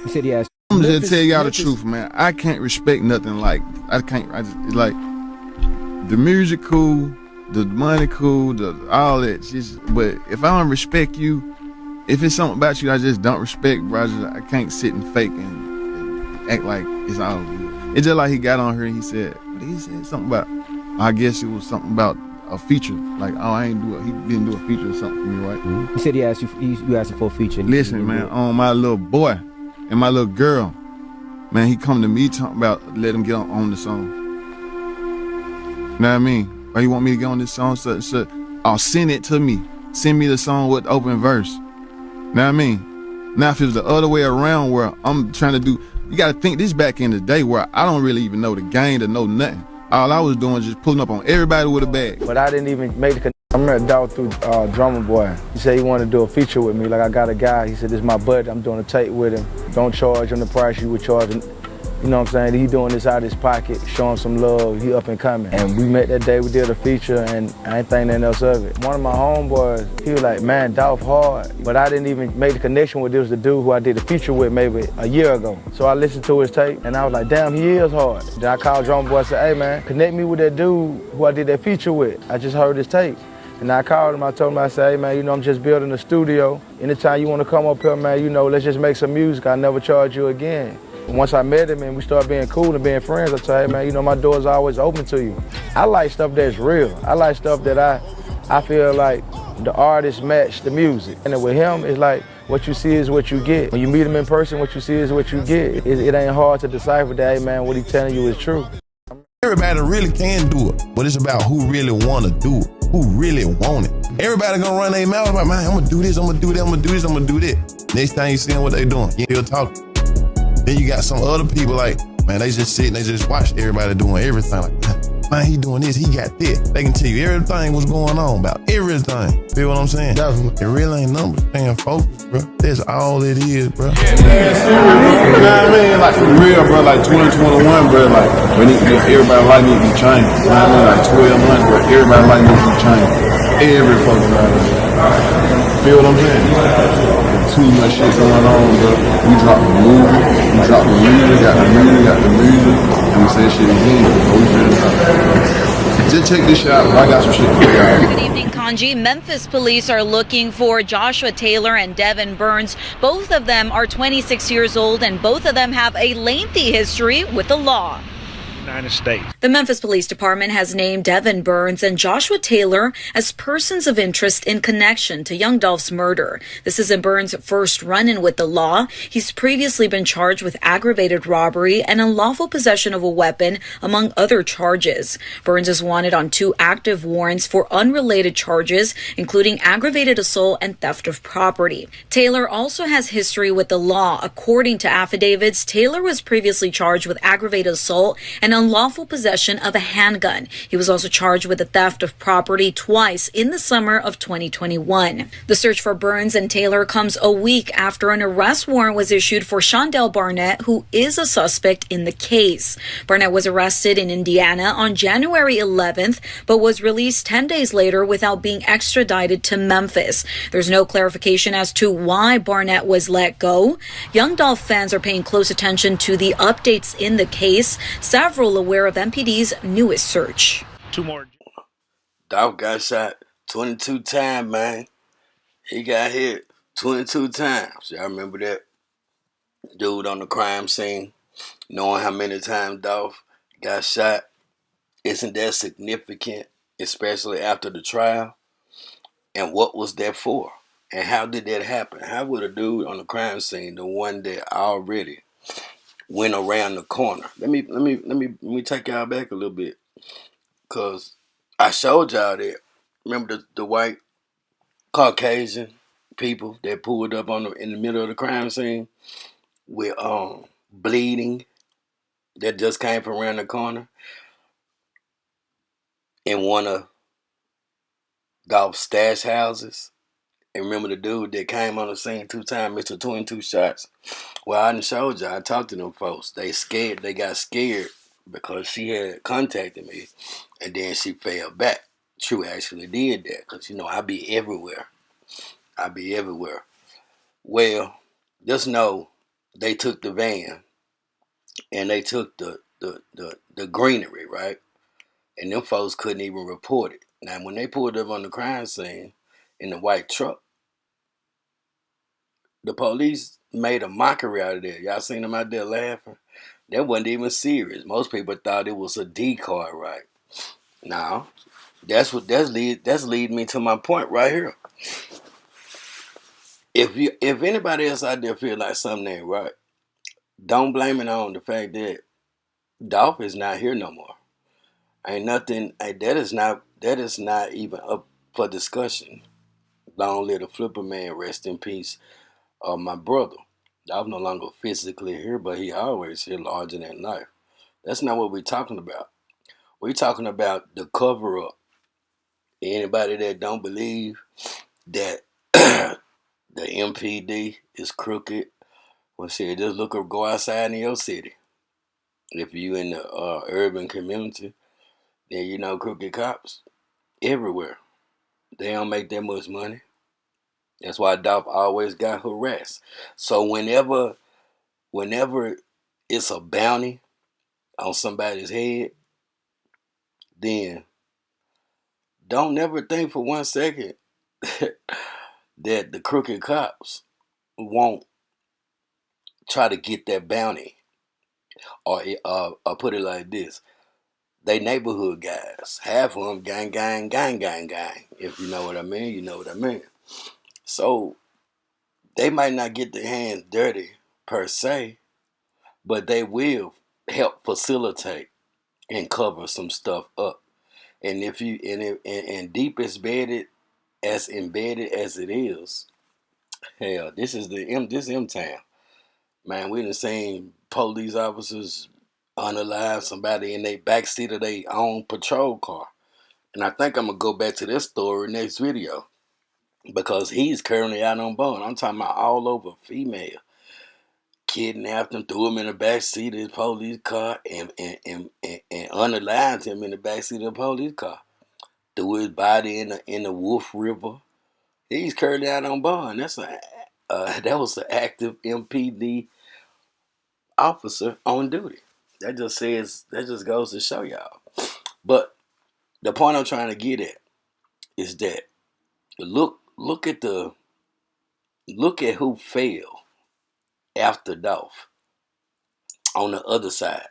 He said he asked. I'm just tell y'all the truth, man. I can't respect nothing like it's like the music cool, the money cool, all that. But if I don't respect you, if it's something about you I just don't respect, bro, I can't sit and fake and act like it's all good. It's just like he got on here and he said something about, I guess it was something about a feature. Like, oh, he didn't do a feature or something for me, right? He said he asked you asked him for a feature. Listen, man, on my little boy and my little girl, man, he come to me talking about let him get on the song. You know what I mean? Or he want me to get on this song, so I'll send it to me. Send me the song with the open verse. You know what I mean? Now if it was the other way around where I'm trying to do, you gotta think this back in the day where I don't really even know the game to know nothing. All I was doing was just pulling up on everybody with a bag. But I didn't even make the connection. I met Dolph through Drummer Boy. He said he wanted to do a feature with me. Like, I got a guy, he said, this is my buddy, I'm doing a tape with him. Don't charge him the price you would charge him. You know what I'm saying? He doing this out of his pocket, showing some love, he up and coming. And we met that day, we did a feature, and I ain't think nothing else of it. One of my homeboys, he was like, man, Dolph hard. But I didn't even make the connection with this, the dude who I did the feature with maybe a year ago. So I listened to his tape, and I was like, damn, he is hard. Then I called Drummer Boy and said, hey man, connect me with that dude who I did that feature with. I just heard his tape. And I called him, I told him, I said, hey man, you know, I'm just building a studio. Anytime you want to come up here, man, you know, let's just make some music. I'll never charge you again. And once I met him and we started being cool and being friends, I told him, hey man, you know, my door's always open to you. I like stuff that's real. I like stuff that I feel like the artist match the music. And then with him, it's like, what you see is what you get. When you meet him in person, what you see is what you get. It ain't hard to decipher that, hey man, what he telling you is true. Everybody really can do it, but it's about who really want to do it, who really want it. Everybody gonna run their mouth about, man, I'm gonna do this, I'm gonna do that, I'm gonna do this, I'm gonna do that. Next time you see them, what they doing, you still talking. Then you got some other people like, man, they just sit and they just watch everybody doing everything. Like, man, he doing this, he got this. They can tell you everything what's going on about everything. Feel what I'm saying? Definitely. It really ain't numbers. Staying focused, bro. That's all it is, bro. Yeah, you know what I mean? Like, for real, bro, like 2021, bro, like, everybody like need to be changed. You know what I mean? Like 12 months, bro, everybody like need to be changed. Every fucking body. Feel what I'm saying? Too much shit going on, bro. We dropped the movie, got the music, and we say shit again. We finna just check this shit out. I got some shit for y'all. Good evening, Kanji. Memphis police are looking for Joshua Taylor and Devin Burns. Both of them are 26 years old, and both of them have a lengthy history with the law. United States. The Memphis Police Department has named Devin Burns and Joshua Taylor as persons of interest in connection to young Dolph's murder. This isn't Burns' first run-in with the law. He's previously been charged with aggravated robbery and unlawful possession of a weapon, among other charges. Burns is wanted on 2 active warrants for unrelated charges, including aggravated assault and theft of property. Taylor also has history with the law. According to affidavits, Taylor was previously charged with aggravated assault and unlawful possession of a handgun. He was also charged with the theft of property twice in the summer of 2021. The search for Burns and Taylor comes a week after an arrest warrant was issued for Shondell Barnett, who is a suspect in the case. Barnett was arrested in Indiana on January 11th, but was released 10 days later without being extradited to Memphis. There's no clarification as to why Barnett was let go. Young Dolph fans are paying close attention to the updates in the case. Several aware of MPD's newest search. 2 more. Dolph got shot 22 times, man. He got hit 22 times. Y'all remember that? Dude on the crime scene, knowing how many times Dolph got shot. Isn't that significant, especially after the trial? And what was that for? And how did that happen? How would a dude on the crime scene, the one that already went around the corner? Let me take y'all back a little bit, cause I showed y'all that. Remember the white Caucasian people that pulled up in the middle of the crime scene with bleeding that just came from around the corner in one of Dolph's stash houses. And remember the dude that came on the scene 2 times, Mr. 22 shots. Well, I done showed y'all. I talked to them folks. They got scared because she had contacted me, and then she fell back. True actually did that, because, you know, I be everywhere. Well, just know they took the van and they took the greenery, right? And them folks couldn't even report it. Now, when they pulled up on the crime scene in the white truck, the police made a mockery out of that. Y'all seen them out there laughing? That wasn't even serious. Most people thought it was a decoy, right? Now, that's leading me to my point right here. If anybody else out there feel like something ain't right, don't blame it on the fact that Dolph is not here no more. Ain't nothing. That is not even up for discussion. Long live the Flipper Man, rest in peace. My brother. Dolph no longer physically here, but he always here, larger than life. That's not what we're talking about. We're talking about the cover up. Anybody that don't believe that the MPD is crooked, well, shit, just look or go outside in your city. If you in the urban community, then you know crooked cops everywhere. They don't make that much money. That's why Dolph always got harassed. So whenever it's a bounty on somebody's head, then don't never think for 1 second that the crooked cops won't try to get that bounty. Or put it like this. They neighborhood guys. Half of them gang, gang, gang, gang, gang. If you know what I mean, you know what I mean. So they might not get their hands dirty per se, but they will help facilitate and cover some stuff up. And if you and deep embedded as it is, hell, this is this M town. Man, we done seen police officers unalive somebody in their backseat of their own patrol car. And I think I'm gonna go back to this story next video because he's currently out on bond. I'm talking about all over female. Kidnapped him, threw him in the backseat of his police car, and unalived him in the backseat of the police car. Threw his body in the Wolf River. He's currently out on bond. That was an active MPD officer on duty. That just goes to show y'all. But the point I'm trying to get at is that look at who fell after Dolph on the other side.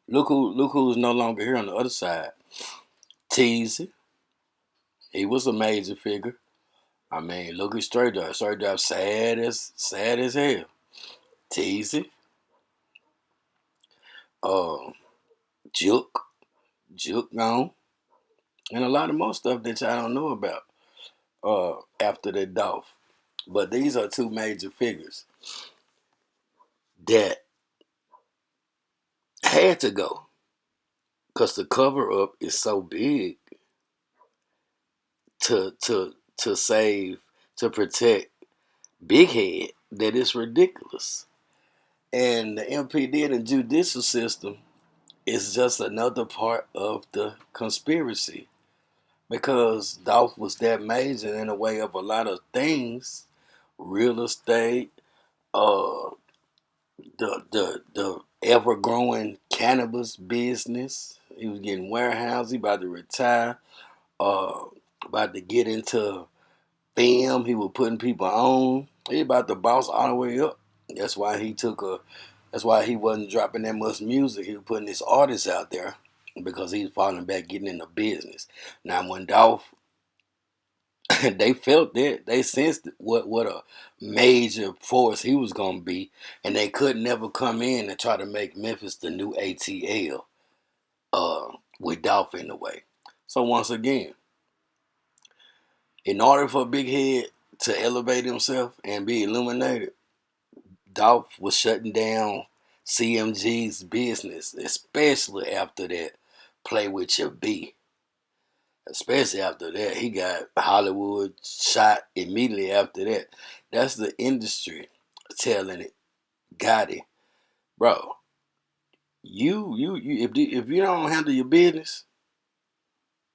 Look who's no longer here on the other side. Teezy, he was a major figure. I mean, look at Straight Up. Straight Up sad as hell. Teezy, Jook gone, and a lot of more stuff that y'all don't know about after the Dolph. But these are two major figures that had to go because the cover up is so big to save, to protect Big Head that it's ridiculous. And the MPD and the judicial system is just another part of the conspiracy because Dolph was that major in a way of a lot of things, real estate, uh, the ever growing cannabis business. He was getting warehouse. He about to retire. About to get into film. He was putting people on. He about to boss all the way up. That's why That's why he wasn't dropping that much music. He was putting his artists out there because he's falling back, getting into business. Now, when Dolph, they felt that, they sensed what a major force he was gonna be, and they could never come in and try to make Memphis the new ATL with Dolph in the way. So once again, in order for Big Head to elevate himself and be illuminated, Dolph was shutting down CMG's business, especially after that Play With Your B. Especially after that, he got Hollywood shot immediately after that. That's the industry telling it, Gotti, bro. If you don't handle your business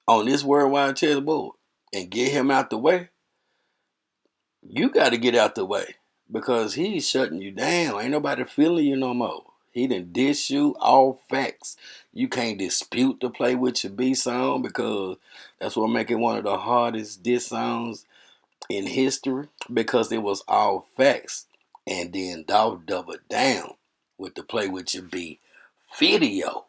on this worldwide chessboard and get him out the way, you got to get out the way because he's shutting you down. Ain't nobody feeling you no more. He done diss you, all facts. You can't dispute the Play With Your B song because that's what make it one of the hardest diss songs in history because it was all facts. And then Dolph doubled down with the Play With Your B video.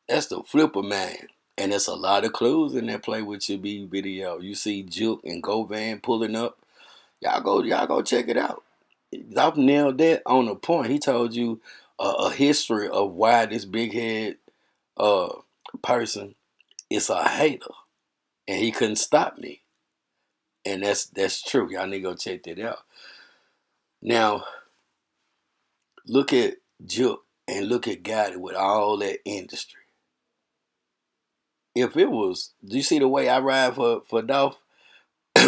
That's the flipper, man. And there's a lot of clues in that Play With Your B video. You see Jook and Govan pulling up. Y'all go check it out. Dolph nailed that on the point. He told you a history of why this big head uh person is a hater, and he couldn't stop me. And that's true. Y'all need to go check that out. Now look at Jook and look at Gotti with all that industry. If it was, do you see the way I ride for Dolph?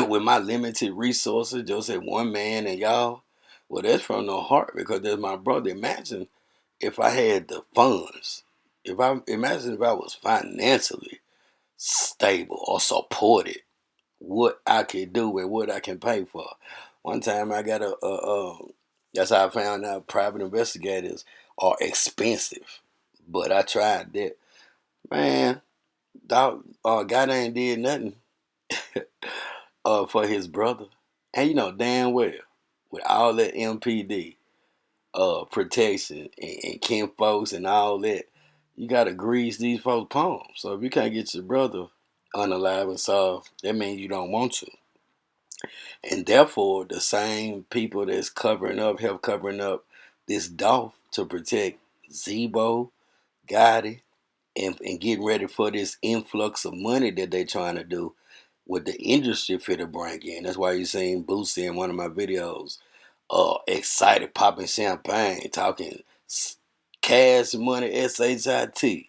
With my limited resources, just at one man and y'all, well, that's from the heart because that's my brother. Imagine if I had the funds. Imagine if I was financially stable or supported, what I could do and what I can pay for. One time I got that's how I found out private investigators are expensive. But I tried that. Man, God ain't did nothing for his brother. And you know damn well, with all that MPD protection and kin folks and all that, you gotta grease these folks' palms. So if you can't get your brother unalive and solved, that means you don't want to. And therefore, the same people that's help covering up this Dolph to protect Zebo, Gotti, and getting ready for this influx of money that they trying to do with the industry fit to bring in. That's why you seen Boosie in one of my videos, excited, popping champagne, talking cash money, SHIT.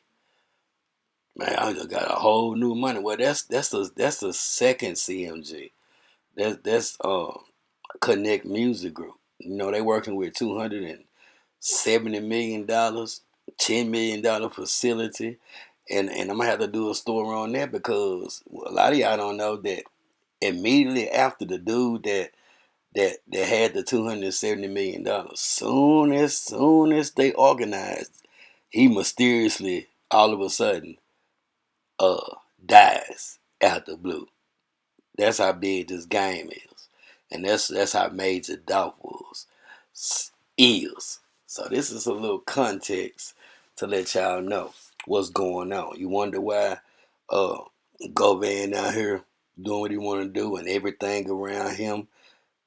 Man, I just got a whole new money. Well, that's the second CMG. That's Connect Music Group. You know, they working with $270 million, $10 million facility. And I'm gonna have to do a story on that because a lot of y'all don't know that immediately after the dude that had the $270 million, soon as they organized, he mysteriously all of a sudden dies out the blue. That's how big this game is. And that's how major Dolph is. So this is a little context to let y'all know what's going on. You wonder why Govan out here doing what he want to do and everything around him.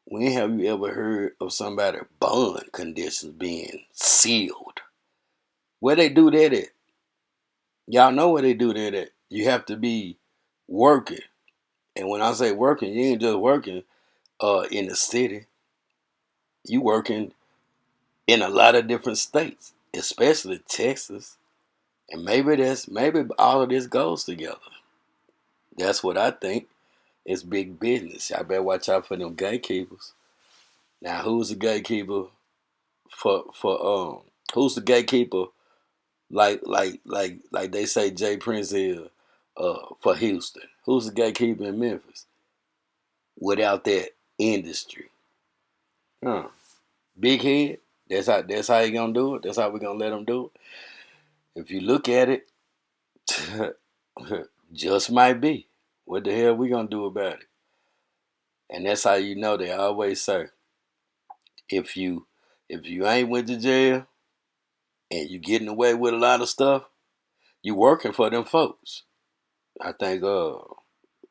When have you ever heard of somebody bond conditions being sealed? Where they do that at? Y'all know where they do that at. You have to be working. And when I say working, you ain't just working in the city. You working in a lot of different states, especially Texas. And maybe all of this goes together. That's what I think. It's big business. Y'all better watch out for them gatekeepers. Now, who's the gatekeeper for who's the gatekeeper like they say Jay Prince is for Houston? Who's the gatekeeper in Memphis? Without that industry. Big head. That's how you gonna do it. That's how we gonna let them do it. If you look at it, just might be. What the hell we gonna do about it? And that's how you know they always say, if you ain't went to jail and you getting away with a lot of stuff, you working for them folks. I think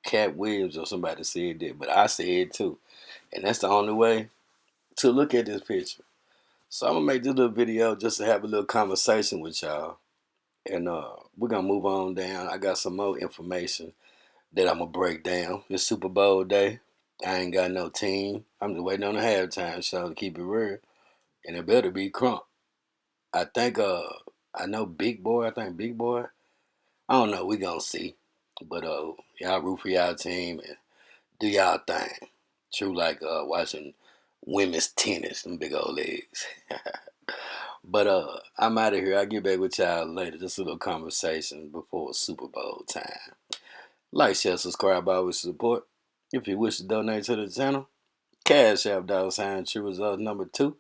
Cat Williams or somebody said that, but I said it too. And that's the only way to look at this picture. So I'm gonna make this little video just to have a little conversation with y'all. And we're gonna move on down. I got some more information that I'm gonna break down. It's Super Bowl day. I ain't got no team. I'm just waiting on the halftime show to keep it real. And it better be Crump. I think I know Big Boy. I think Big Boy. I don't know. We gonna see. But y'all root for y'all team and do y'all thing. True like watching women's tennis, them big old legs. But I'm out of here. I'll get back with y'all later. Just a little conversation before Super Bowl time. Like, share, subscribe, always support. If you wish to donate to the channel, Cash App, $, TRURESULTS number 2.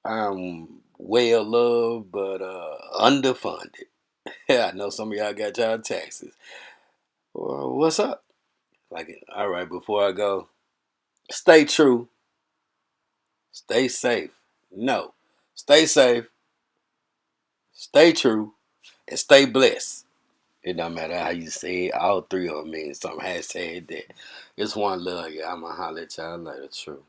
I'm well loved, but underfunded. I know some of y'all got y'all taxes. Well, what's up? All right, before I go, stay true, stay safe. No, stay safe, stay true, and stay blessed. It don't matter how you say it. All three of them mean something. Hashtag that. It's one love, y'all. I'ma holler at y'all later. True.